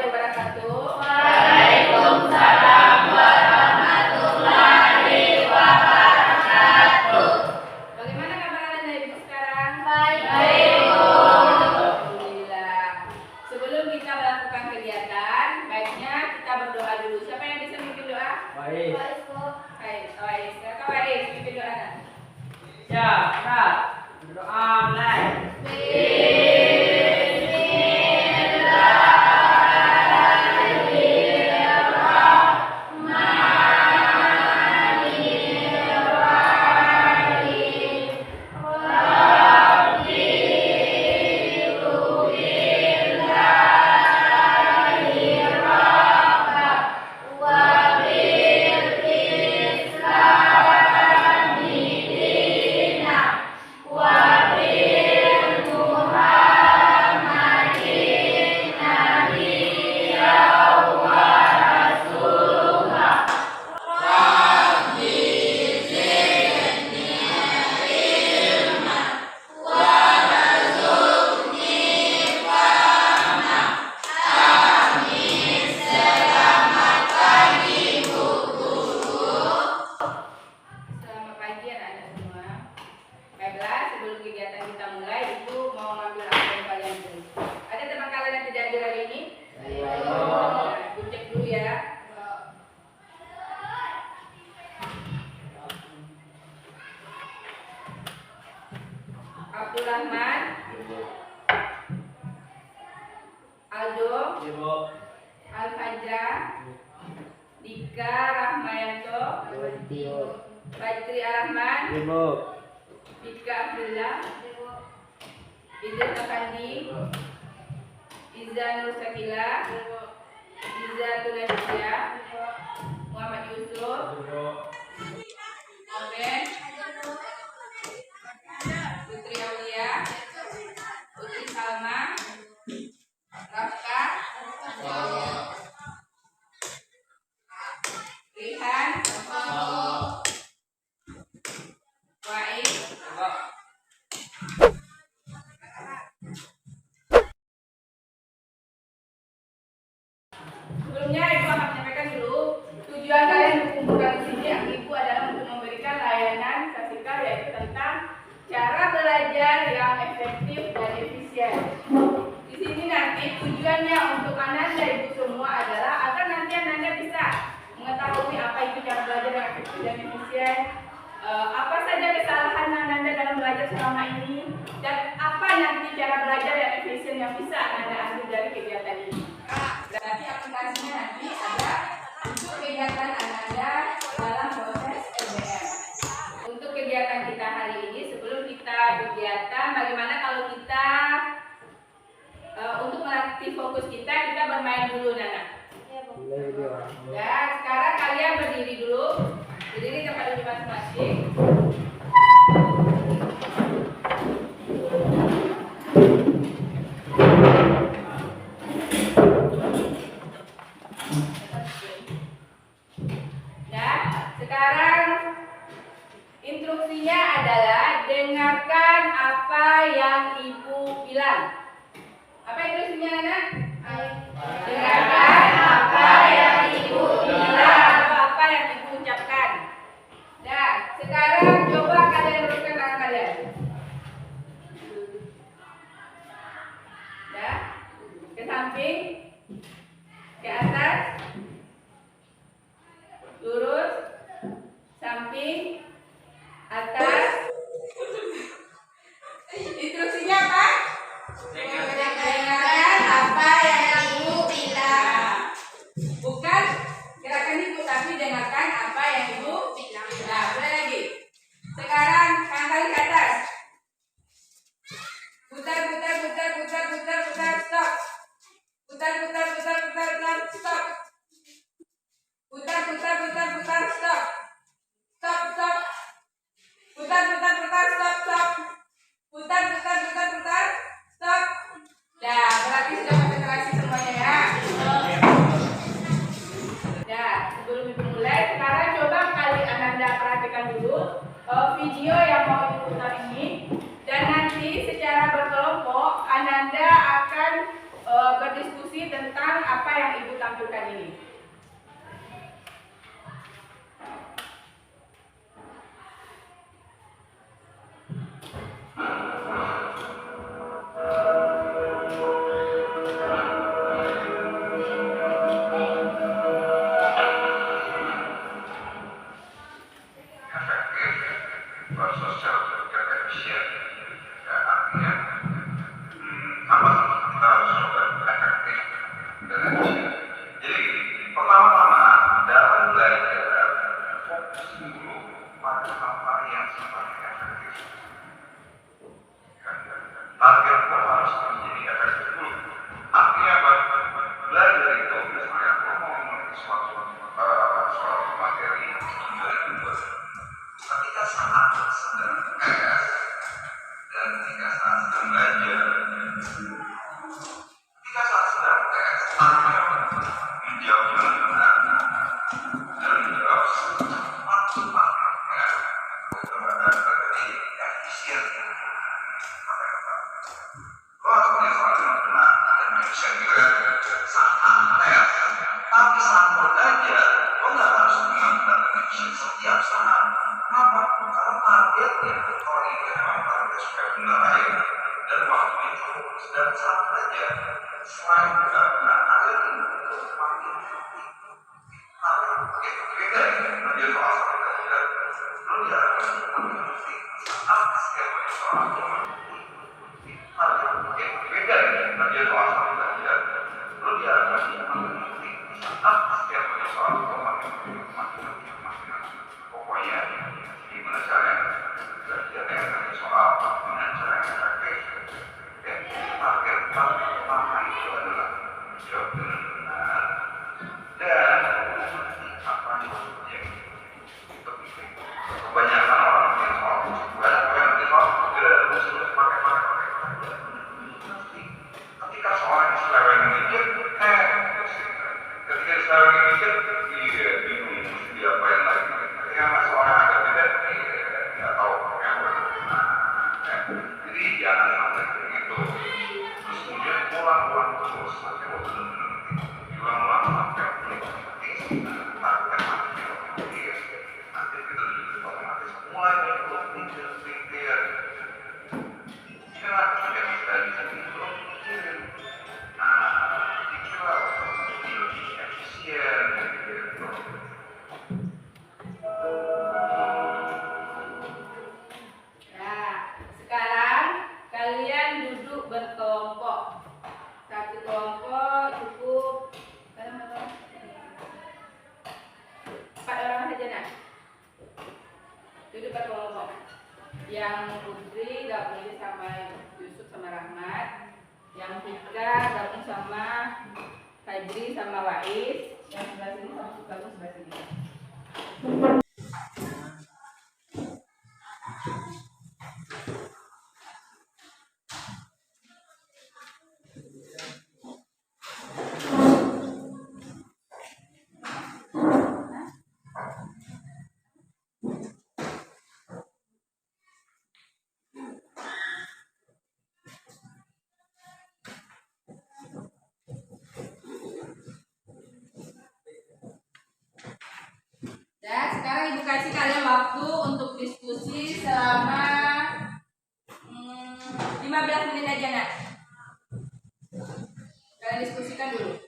wabarakatuh. Waalaikumsalam warahmatullahi wabarakatuh. Bagaimana kabar Anda ibu sekarang? Baik. Alhamdulillah. Sebelum kita melakukan kegiatan, baiknya kita berdoa dulu. Siapa yang bisa mimpin doa? Baik. Baik. Baik. Silakan Baik, mimpin doa. Ya, Kak. Berdoa mulai. Selamat pagi anak-anak semua. Baiklah, sebelum kegiatan kita mulai, Ibu mau ngambil apa yang kalian beli. Ada teman kalian yang tidak hadir hari ini? Nah, Ibu cek dulu ya. Abdul Rahman, Aldo, Al-Fajra, Dika Rahmayanto, Badri Rahman, Dika Abdullah, Idris Afandi, Iza Nur Sakila, Iza Tunasya, Muhammad Yusuf, Oben, Putri Aulia, Putri Salma, Rafka, Rihan, Wa'id, sebelumnya Ibu akan menyampaikan dulu tujuan kalian berkumpulkan di sini. Ibu adalah untuk memberikan layanan vertikal, yaitu tentang cara belajar yang efektif dan efisien. Di sini nanti tujuannya untuk Ananda Ibu semua adalah agar nanti Ananda bisa mengetahui apa itu cara belajar yang efektif dan efisien, apa saja kesalahan Ananda dalam belajar selama ini, dan apa nanti cara belajar yang efisien yang bisa Ananda ambil dari kegiatan ini. Berarti aplikasinya nanti ada untuk kegiatan Ananda dalam proses LBM. Untuk kegiatan kita hari ini, sebelum kita kegiatan, bagaimana kalau kita untuk melatih fokus kita bermain dulu, Nana. Ya, sekarang kalian berdiri dulu, berdiri tempat duduk masing-masing. Dan sekarang instruksinya adalah dengarkan apa yang Ibu bilang. Apa instruksinya, Nana? Dengarkan apa yang Ibu bilang atau apa yang Ibu ucapkan. Nah, sekarang coba kalian luruskan tangan kalian. Ya, ke samping, ke atas, lurus, samping, atas. Instruksinya apa? Dengarkan apa yang Ibu bilang. Bukan gerakan Ibu, tapi dengarkan apa yang Ibu bilang. Nah, boleh lagi. Sekarang tangan kali ke atas. Putar, stop. Putar, stop. Putar, stop. Stop. Putar, stop. Putar, stop. Nah, berarti sudah konsentrasi semuanya ya. Nah, sebelum Ibu mulai, sekarang coba kali Ananda perhatikan dulu video yang mau Ibu putar ini. Dan nanti secara berkelompok Ananda akan berdiskusi tentang apa yang Ibu tampilkan ini. Sosial dan efisien. Ya, artinya apa sih kita harus coba efektif dan efisien. Jadi pertama-tama dalam belajar fokus dulu pada hal-hal yang sifatnya efektif. Target kita harus menjadi efektif dulu. Artinya apa? Belajar itu misalnya aku mau mengerti suatu materi ketika saat sedang tes dan ketika saat sedang belajar, ketika saat sedang tes, artinya menjawab dengan benar dan menjawab secepat-cepatnya terjadi efisien. Lo harus menjawab dengan benar dan efisien juga saat tes, tapi saat belajar lo nggak harus mengambil efisien setiap saat. Kenapa? Karena targetnya kalau ini memang target supaya benar aja dan waktunya cukup dan saat belajar selain benar-benar ada ini semakin beda ya menjadi soal belajar lo diharapkan mengerti saat setiap soal hal yang beda ya menjadi soal belajar lo diharapkan mengerti saat setiap soal pokoknya gimana caranya belajar dengan soal dengan cara yang efektif. Target pertama itu adalah menjawab dengan benar dan apa yang itu penting. Kebanyakan orang yang soal banyak yang di soal tidak sudah pakai ketika soal yang seleweng mikir ketika seleweng mikir iya bingung mesti diapain lagi. Yang soalnya agak beda, nggak tahu jadi jangan sampai begitu. Terus kemudian ulang-ulang terus sampai benar-benar diulang-ulang sampai mengerti target nanti kita otomatis mulai berpikir jangan dari sini belum pikirin pikirlah lebih efisien gitu. Sekarang kalian duduk berkelompok. Satu kelompok cukup 4 orang saja nak. Duduk berkelompok. Yang Putri gabung sama Yusuf sama Rahmat. Yang Fika gabung sama Fajri sama Wais. Yang sebelah sini gabung sebelah sini. Dan sekarang Ibu kasih kalian waktu untuk diskusi selama 15 menit aja nak. Kalian diskusikan dulu.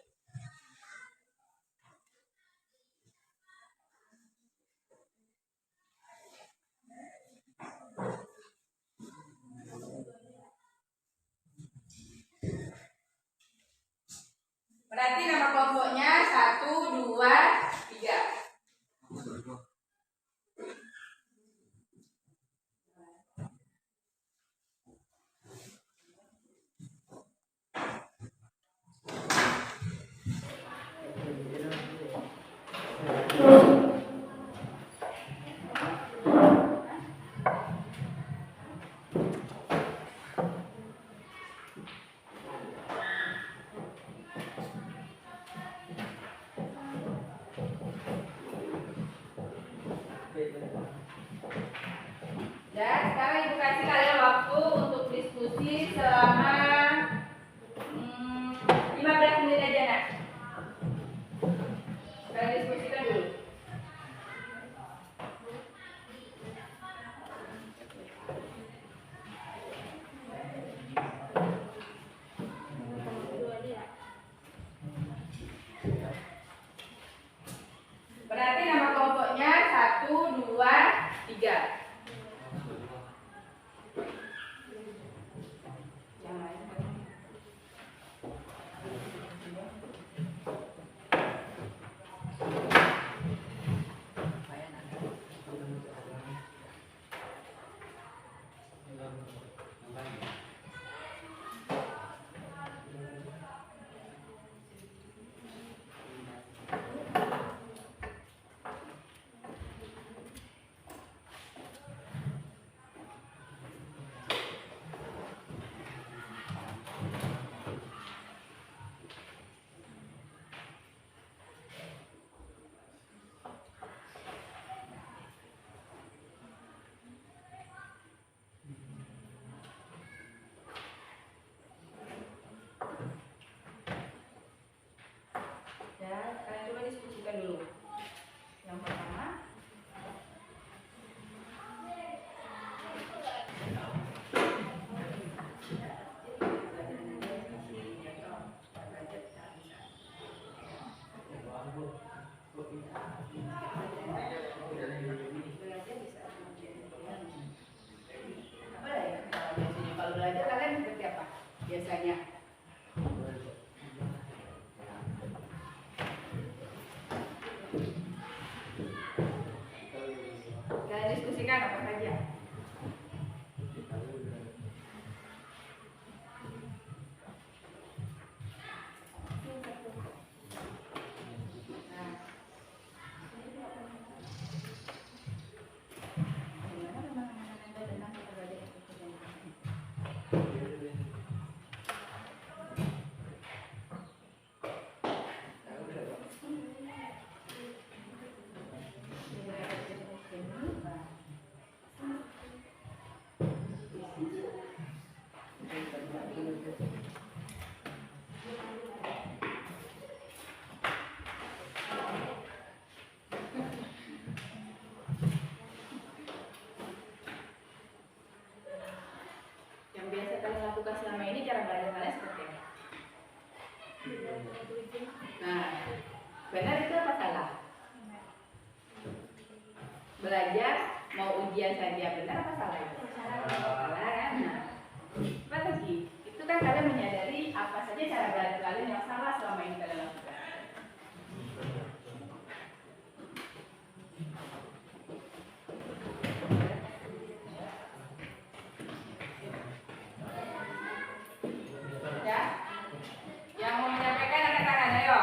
Berarti nama kelompoknya 1, 2, 3. Dan sekarang Ibu kasih kalian waktu untuk diskusi selama 15 menit aja. biasanya. Kita diskusikan apa saja. Yang biasa kalian lakukan selama ini cara belajar kalian seperti apa? Nah, benar itu apa salah? Belajar mau ujian saja benar apa salah itu? Salah kan? Nah, apa lagi? Itu kan kalian menyadari apa saja cara belajar kalian yang salah selama ini kalian lakukan. Ya? Yang mau menyampaikan angkat tangan, ayo.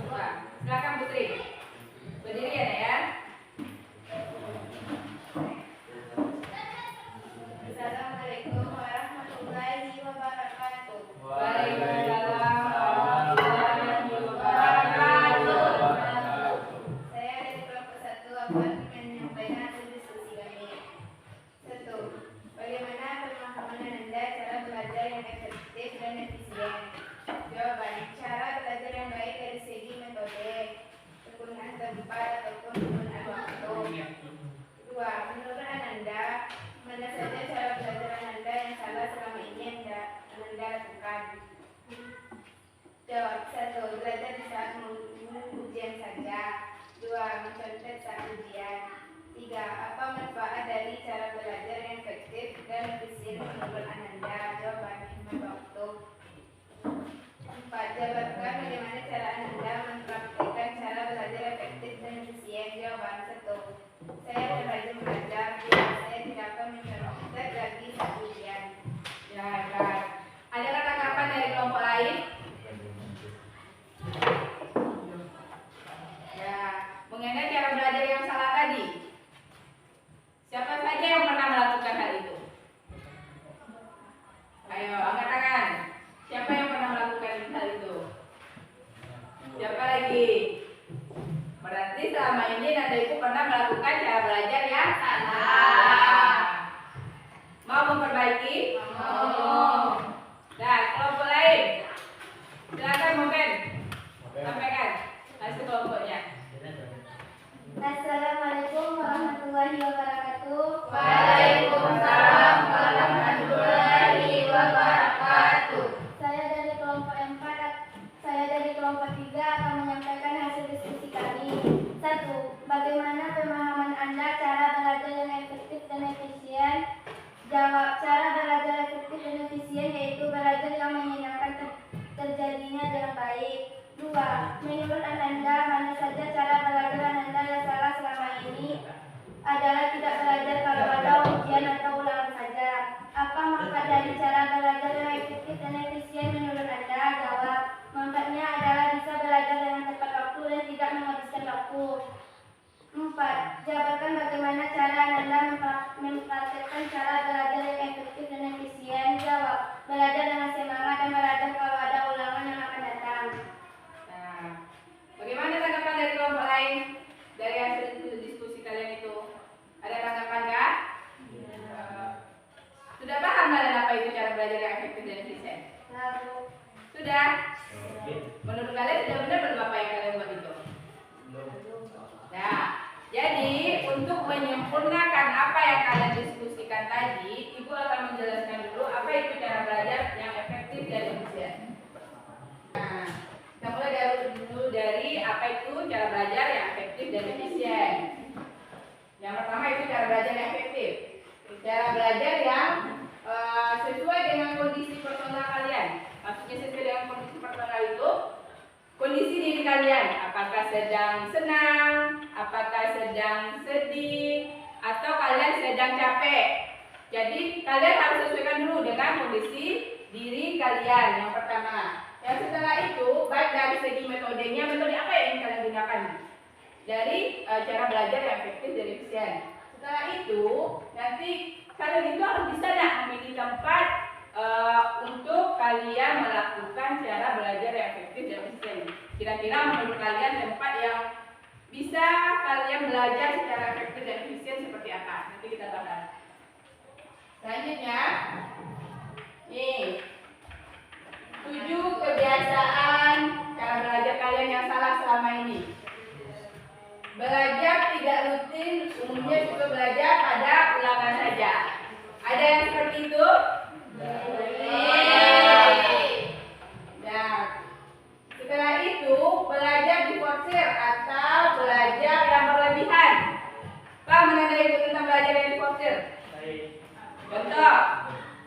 Nah, silakan Putri. Berdiri ya, Nak, ya. Assalamualaikum warahmatullahi wabarakatuh. Waalaikumsalam warahmatullahi wabarakatuh. Saya dari kelompok 1 akan menyampaikan hasil diskusi kami. 1. Bagaimana pemahaman Anda cara belajar yang efektif dan efisien? Jawaban, cara belajar yang baik dari segi metode, penggunaan tempat ataupun penggunaan waktu. 2. Menurut Ananda, mana saja cara belajar Ananda yang salah selama ini Ananda lakukan? Jawab. 1. Belajar di saat ujian saja. 2. Mencontek saat ujian. 3. Apa manfaat dari cara belajar yang efektif dan efisien menurut Ananda? Jawaban, hemat waktu. 4. Jabarkan bagaimana cara Ananda mempraktikkan cara belajar efektif dan efisien. Jawaban. 1. Saya rajin belajar. 2. Saya tidak akan mencontek lagi saat ujian. Ya, kan. Ada tanggapan dari kelompok lain? Ya, mengenai cara belajar yang salah tadi. Siapa saja yang pernah melakukan hal itu? Ayo, angkat tangan. Siapa yang pernah melakukan hal itu? Siapa lagi? Berarti selama ini Nanda Ibu pernah melakukan cara belajar yang salah. Mau memperbaiki? Mau. Nah, kelompok lain. Silakan mungkin sampaikan hasil kelompoknya. Assalamualaikum warahmatullahi wabarakatuh. Waalaikumsalam warahmatullahi wabarakatuh. Saya dari kelompok 3 akan menyampaikan hasil diskusi kami. 1. Bagaimana pemahaman Anda cara belajar yang efektif dan efisien? Jawab. Cara belajar efektif dan efisien yaitu belajar yang menyenangkan terjadinya dengan baik. 2. Menurut Ananda, mana saja cara belajar Ananda yang salah selama ini? Adalah tidak belajar kalau ada ujian atau ulangan saja. Apa manfaat dari cara belajar yang efektif dan efisien menurut Anda? Jawab. Manfaatnya adalah bisa belajar dengan tepat waktu dan tidak menghabiskan waktu. 4. Jabarkan bagaimana cara Ananda mempraktekkan cara belajar yang efektif dan efisien. Jawab. Belajar dengan semangat dan belajar kalau ada ulangan yang akan datang. Nah, bagaimana tanggapan dari kelompok lain dari hasil diskusi kalian itu? Ada tanggapan kah? Sudah paham kalian apa itu cara belajar yang efektif dan efisien? Lalu. Sudah? Menurut kalian sudah benar belum apa yang kalian buat itu? Nah, jadi untuk menyempurnakan apa yang kalian diskusikan tadi, Ibu akan menjelaskan dulu apa itu cara belajar yang efektif dan efisien. Nah, kita mulai dulu dari apa itu cara belajar yang efektif dan efisien. Yang pertama itu cara belajar yang efektif. Cara belajar yang sesuai dengan kondisi personal kalian. kondisi diri kalian, apakah sedang senang, apakah sedang sedih, atau kalian sedang capek. Jadi kalian harus sesuaikan dulu dengan kondisi diri kalian yang pertama. Yang setelah itu, baik dari segi metodenya, metode apa yang ingin kalian gunakan dari cara belajar yang efektif dan efisien. Setelah itu, nanti kalian itu harus bisa memilih tempat untuk kalian melakukan cara belajar yang efektif dan efisien. Kira-kira menurut kalian tempat yang bisa kalian belajar secara efektif dan efisien seperti apa? Nanti kita bahas. Selanjutnya, nih 7 kebiasaan cara belajar kalian yang salah selama ini. Belajar tidak rutin, umumnya juga belajar pada ulangan saja. Ada yang seperti itu? Nah, setelah itu belajar diforsir atau belajar yang berlebihan. Pak, menandai ibu tentang belajar yang diforsir? Contoh,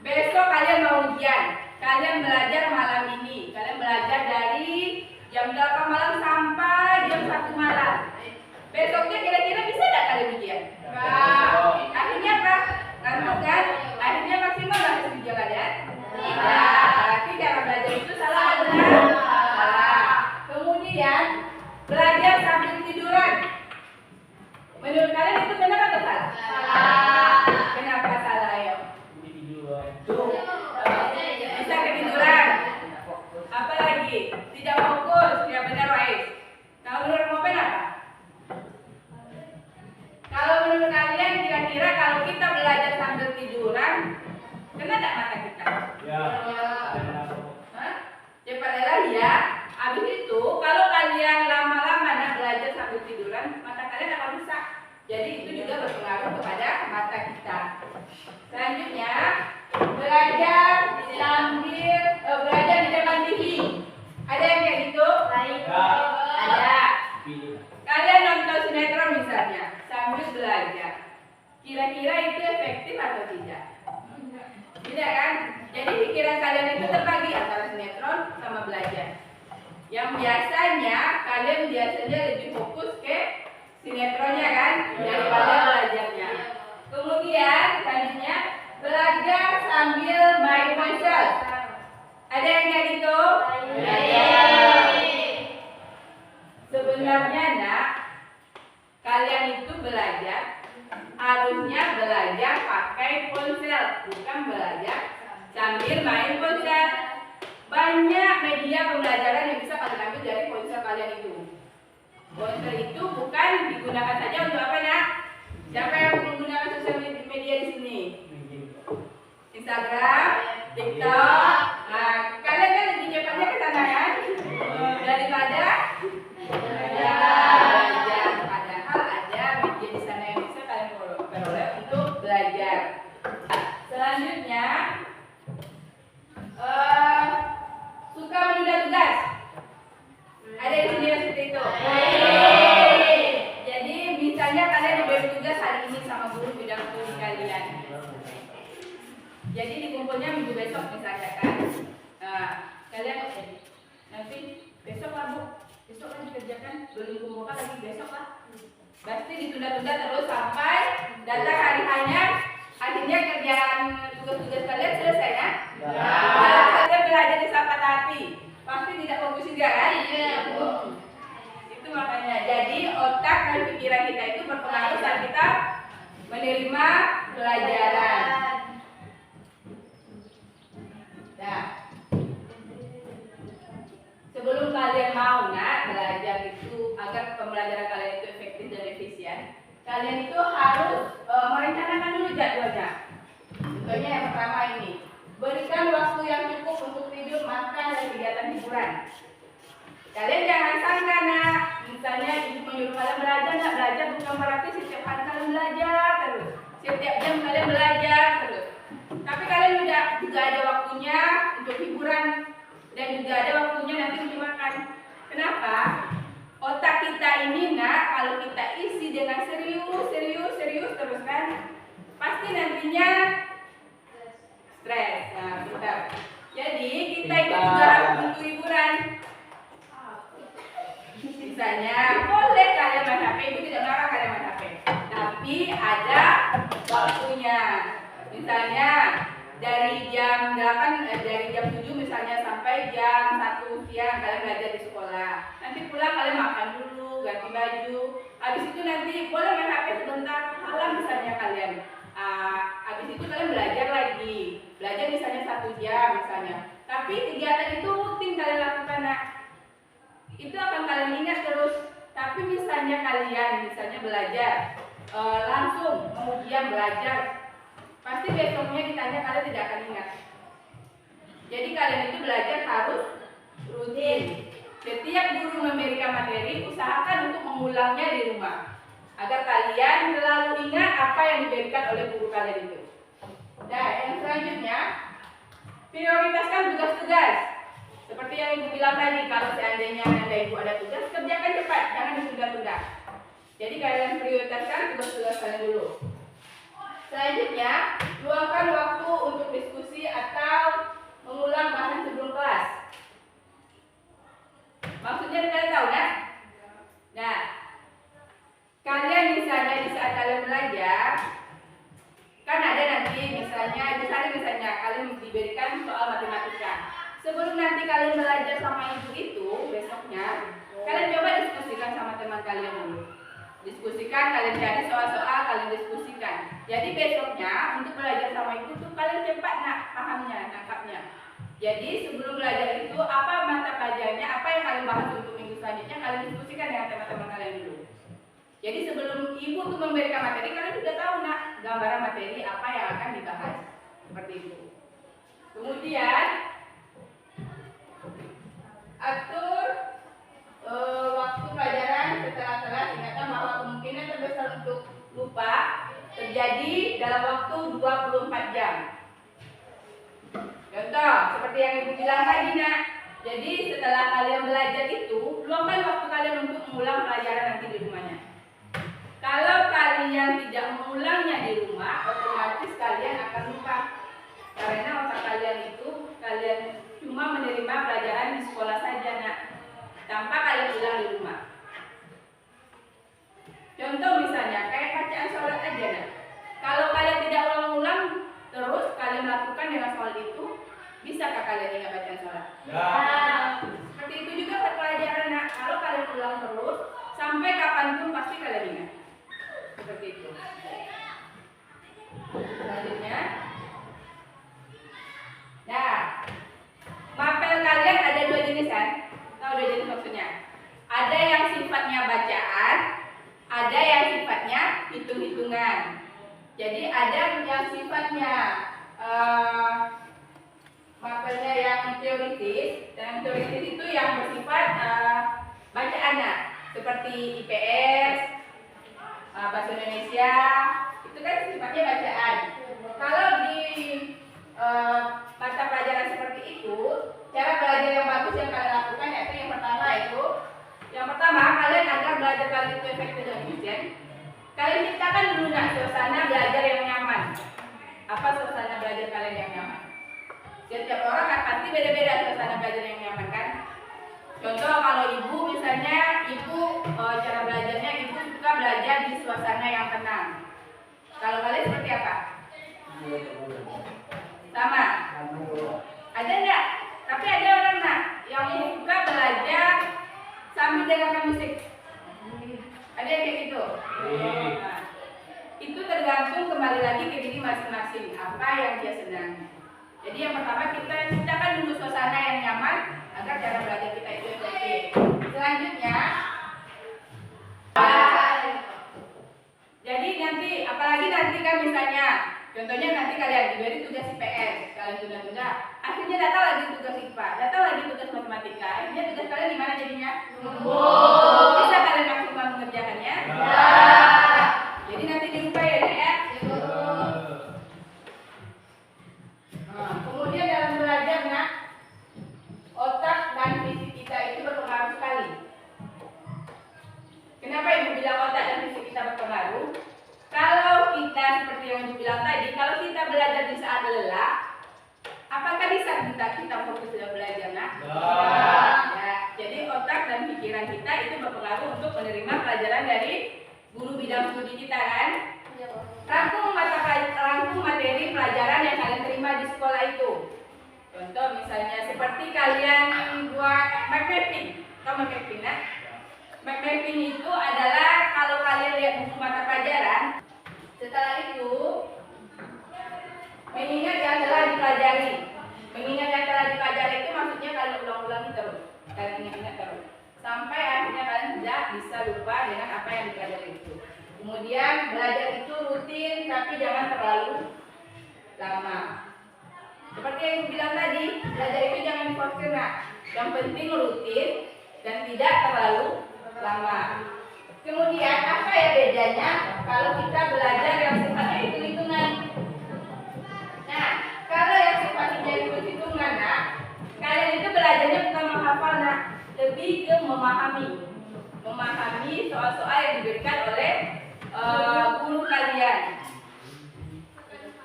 besok kalian mau ujian, kalian belajar malam ini, kalian belajar dari jam 8 malam sampai jam 1 malam. Besoknya kira-kira bisa tidak kalian ujian? Akhirnya apa? Ngantuk kan? Akhirnya maksimal nggak hasil ujian kalian? Tidak. Berarti cara belajar itu salah atau benar? Salah. Kemudian belajar sambil tiduran. Menurut kalian itu benar atau salah? Salah. Kenapa salah ya? Bisa ketiduran. Apalagi tidak fokus, tidak benar Wais. Kalau menurut Mopen apa? Kalau menurut kalian kira-kira kalau kita belajar sambil tiduran, kena tak mata kita? Ya. Hah? Cepat lagi ya. Habis itu kalau kalian lama-lama belajar sambil tiduran, mata kalian akan rusak. Jadi itu juga berpengaruh kepada mata kita. Selanjutnya, belajar di depan TV. Ada yang kayak gitu? Ada. Kalian nonton sinetron misalnya sambil belajar. Kira-kira itu efektif atau tidak? Tidak kan? Jadi pikiran kalian itu terbagi antara sinetron sama belajar. Yang biasanya kalian lebih fokus ke sinetronnya kan daripada belajarnya. Kemudian selanjutnya belajar sambil main ponsel. Ada yang kayak gitu? Sebenarnya kalian itu belajar harusnya belajar pakai ponsel, bukan belajar sambil main ponsel. Banyak media pembelajaran yang bisa kalian ambil dari ponsel kalian itu. Ponsel itu bukan digunakan saja untuk apa nak? Siapa yang menggunakan sosial media di sini? Instagram, TikTok. Nah, kalian kan lebih cepatnya ke sana kan? Daripada belajar. Padahal ada media di sana yang bisa kalian peroleh untuk belajar. Selanjutnya, suka menunda tugas. Ada di sini yang seperti itu. Jadi misalnya kalian diberi tugas hari ini sama guru bidang studi kalian. Jadi dikumpulnya minggu besok misalnya kan. Nah, kalian nanti besok lah bu, besok kan dikerjakan, belum kumpulkan lagi besok lah. Pasti ditunda-tunda terus sampai datang hari hanya, akhirnya kerjaan tugas-tugas kalian selesai ya. Kalau kalian belajar di sahabat hati, pasti tidak fokus juga kan? Iya. Itu makanya. Jadi otak dan pikiran kita itu berpengaruh saat kita menerima pelajaran. Nah, sebelum kalian mau belajar itu agar pembelajaran kalian itu efektif dan efisien, kalian itu harus merencanakan dulu jadwalnya. Contohnya yang pertama ini, berikan waktu yang cukup untuk tidur, makan, dan kegiatan hiburan. Kalian jangan sangka misalnya ibu menyuruh kalian belajar, belajar bukan berarti setiap hari kalian belajar terus, setiap jam kalian belajar terus. Tapi kalian juga ada waktunya untuk hiburan dan juga ada waktunya nanti untuk makan. Kenapa? Otak kita ini kalau kita isi dengan serius terus kan, pasti nantinya stres. Nah, Jadi kita itu juga harus butuh hiburan. misalnya dari jam 7 misalnya sampai jam 1 siang kalian belajar di sekolah. Nanti pulang kalian makan dulu, ganti baju. Habis itu nanti boleh main HP sebentar, malam misalnya kalian. Habis itu kalian belajar lagi. Belajar misalnya 1 jam misalnya. Tapi kegiatan itu rutin kalian lakukan, nak. Itu akan kalian ingat terus. Tapi misalnya kalian belajar langsung kemudian belajar, pasti besoknya ditanya kalian tidak akan ingat. Jadi kalian itu belajar harus rutin. Setiap guru memberikan materi, usahakan untuk mengulangnya di rumah agar kalian selalu ingat apa yang diberikan oleh guru kalian itu. Nah, yang selanjutnya, prioritaskan tugas-tugas. Seperti yang ibu bilang tadi, kalau seandainya anda ibu ada tugas, kerjakan cepat, jangan ditunda-tunda. Jadi kalian prioritaskan tugas-tugas kalian dulu. Selanjutnya, luangkan waktu untuk diskusi atau mengulang bahan sebelum kelas. Maksudnya kalian tahu kan? Nah, kalian misalnya di saat kalian belajar, kan ada nanti misalnya kalian diberikan soal matematika. Sebelum nanti kalian belajar sama ibu itu, besoknya kalian coba diskusikan sama teman kalian dulu. Diskusikan, kalian cari soal-soal, kalian diskusikan. Jadi besoknya untuk belajar sama ibu tuh kalian cepat pahamnya, nangkapnya. Jadi sebelum belajar itu apa mata pelajarannya, apa yang kalian bahas untuk minggu selanjutnya, kalian diskusikan dengan teman-teman kalian dulu. Jadi sebelum ibu tuh memberikan materi, kalian sudah tahu gambaran materi apa yang akan dibahas. Seperti itu. Kemudian atur waktu pelajaran setelah kelas. Ingatkan bahwa kemungkinan terbesar untuk lupa terjadi dalam waktu 24 jam. Contoh, seperti yang ibu bilang tadi, nak. Jadi setelah kalian belajar itu, luangkan waktu kalian untuk mengulang pelajaran nanti di rumahnya. Kalau kalian tidak mengulangnya di rumah, otomatis kalian akan lupa. Karena otak kalian itu, kalian cuma menerima pelajaran di sekolah saja, nak, tanpa kalian ulang di rumah. Contoh misalnya, kayak bacaan sholat aja, nak. Kalau kalian tidak ulang-ulang, terus kalian lakukan dengan sholat itu, bisakah kalian ingat bacaan sholat? Ya. Seperti itu juga pelajaran, nak. Kalau kalian ulang terus, sampai kapanpun pasti kalian ingat. Seperti itu. Selanjutnya, nah, mapel kalian ada 2 jenis kan? Tahu 2 jenis maksudnya? Ada yang sifatnya bacaan, ada yang sifatnya hitung-hitungan. Jadi ada yang sifatnya mapelnya yang teoritis, dan teoritis itu yang bersifat bacaan, seperti IPS, bahasa Indonesia, itu kan sifatnya bacaan. Kalau di mata pelajaran seperti itu, cara belajar yang bagus yang kalian lakukan yaitu yang pertama kalian agar belajar kalian itu efektif dan efisien, kalian ciptakan dulu suasana belajar yang nyaman. Apa suasana belajar kalian yang nyaman? Setiap orang kan pasti beda-beda suasana belajar yang nyaman kan. Contoh kalau ibu misalnya, cara belajarnya ibu suka belajar di suasana yang tenang. Kalau kalian seperti apa? Sama? Ada enggak? Tapi ada orang yang suka belajar sambil dengarkan musik. Ada yang kayak gitu? Nah, itu tergantung kembali lagi ke diri masing-masing, apa yang dia senang. Jadi yang pertama kita ciptakan dulu suasana yang nyaman agar cara belajar kita itu efektif. Selanjutnya, jadi nanti apalagi nanti kan misalnya, contohnya nanti kalian diberi tugas IPS, kalian tunda-tunda, akhirnya datang lagi tugas IPA, datang lagi tugas matematika, akhirnya tugas kalian di mana jadinya? Bisa kalian maksimal mengerjakannya? Jadi nanti dibuka ya. Kemudian dalam belajar, otak dan fisik kita itu berpengaruh sekali. Kenapa ibu bilang otak dan fisik kita berpengaruh? Kalau kita seperti yang ibu bilang tadi, kalau kita belajar di saat lelah, apakah bisa kita fokus dalam belajar, Ya, jadi otak dan pikiran kita itu berpengaruh untuk menerima pelajaran dari guru bidang Contoh misalnya seperti kalian buat mind mapping. Tahu mind mapping kan? Mind mapping itu adalah kalau kalian lihat buku mata pelajaran, setelah itu mengingat yang telah dipelajari. Mengingat yang telah dipelajari itu maksudnya kalian ulang-ulangi terus. Kalian ingat-ingat terus. Sampai akhirnya kalian tidak bisa lupa dengan apa yang dipelajari itu. Kemudian belajar itu rutin tapi jangan terlalu lama. Seperti yang aku bilang tadi, belajar itu jangan diforsir. Yang penting rutin dan tidak terlalu lama. Kemudian apa ya bedanya kalau kita belajar yang sifatnya hitung-hitungan? Nah, kalau yang sifatnya hitung-hitungan, kalian itu belajarnya bukan menghafal, lebih ke memahami soal-soal yang diberikan oleh guru kalian.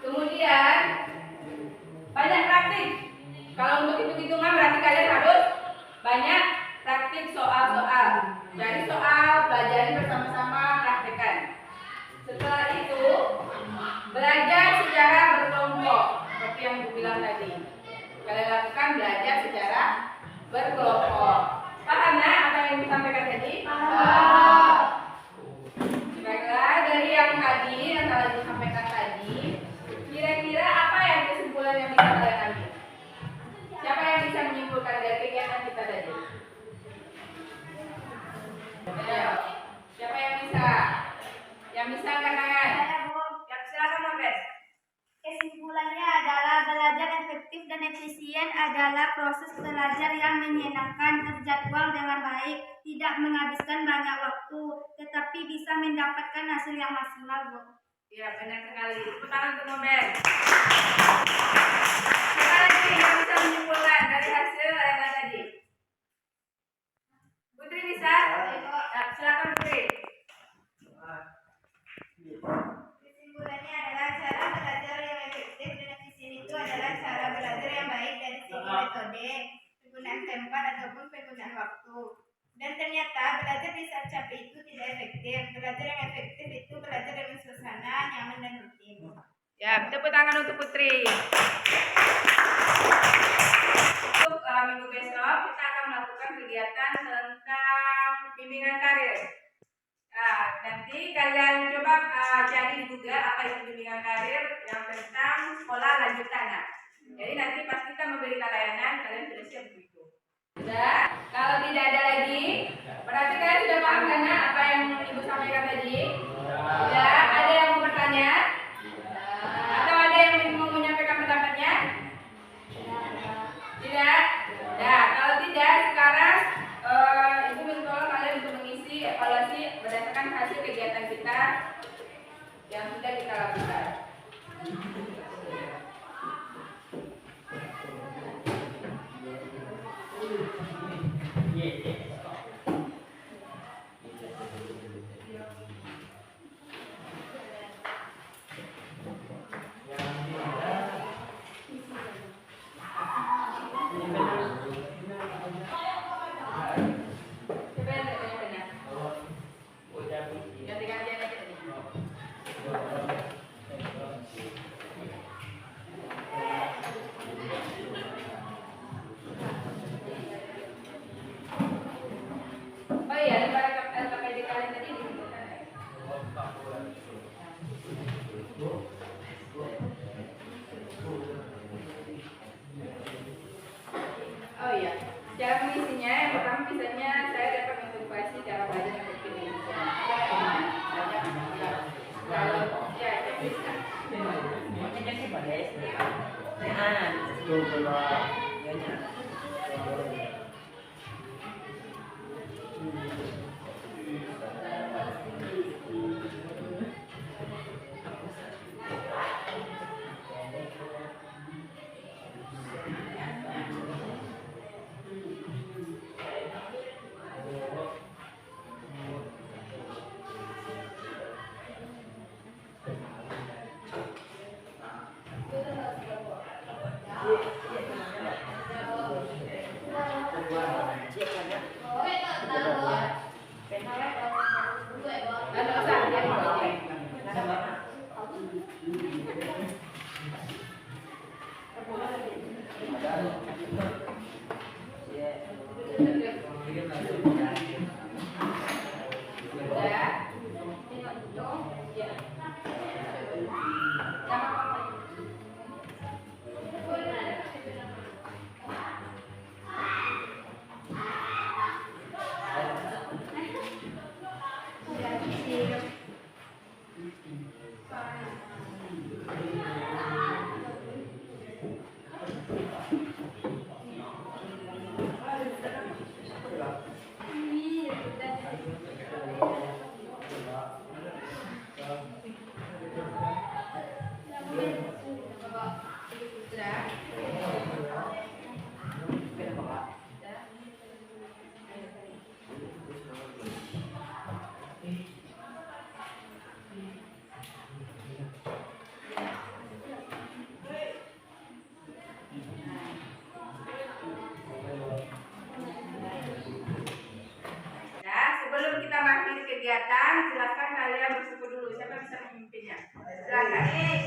Kemudian banyak praktik. Kalau untuk hitung-hitungan berarti kalian harus banyak praktik soal-soal. Dari soal, pelajari bersama-sama, praktekkan. Setelah itu, belajar secara berkelompok. Seperti yang aku bilang tadi. Kalian lakukan belajar secara berkelompok. Paham apa yang disampaikan tadi? Paham. Baiklah, dari yang tadi, yang telah disampaikan tadi, kira-kira apa yang kesimpulan yang bisa kalian ambil? Siapa yang bisa menyimpulkan dari kegiatan kita tadi? Ayo, siapa yang bisa? Yang bisa angkat tangan. Ya, silakan Mabes. Kesimpulannya adalah belajar efektif dan efisien adalah proses belajar yang menyenangkan, terjadwal dengan baik, tidak menghabiskan banyak waktu, tetapi bisa mendapatkan hasil yang maksimal, Bu. Ya, benar sekali. Tepuk tangan untuk Mabes. Siapa lagi yang bisa menyimpulkan dari hasil yang tadi? Putri bisa? Ya, silakan Putri. Kesimpulannya adalah cara belajar yang efektif dan efisien itu adalah cara belajar yang baik dari segi metode, penggunaan tempat ataupun penggunaan waktu. Dan ternyata belajar di saat capek itu tidak efektif. Belajar yang efektif itu belajar dengan suasana nyaman dan rutin. Ya, tepuk tangan untuk Putri. Untuk minggu besok kita akan melakukan kegiatan tentang bimbingan karir. Nah, nanti kalian coba cari juga apa itu bimbingan karir yang tentang sekolah lanjutan. Jadi nanti pas kita memberikan layanan kalian sudah siap begitu. Sudah? Kalau tidak ada lagi, berarti kalian sudah paham kan apa yang Ibu sampaikan tadi? Sudah? Ada yang mau bertanya? Atau ada yang mau menyampaikan pendapatnya? Tidak? Nah, kalau tidak, sekarang Ibu minta kalian untuk mengisi evaluasi berdasarkan hasil kegiatan kita yang sudah kita lakukan. Oh iya, cara mengisinya yang pertama misalnya saya dapat motivasi cara belajar yang efektif ini. Kalau ya bisa. Makanya sih pada SD. Ada adik.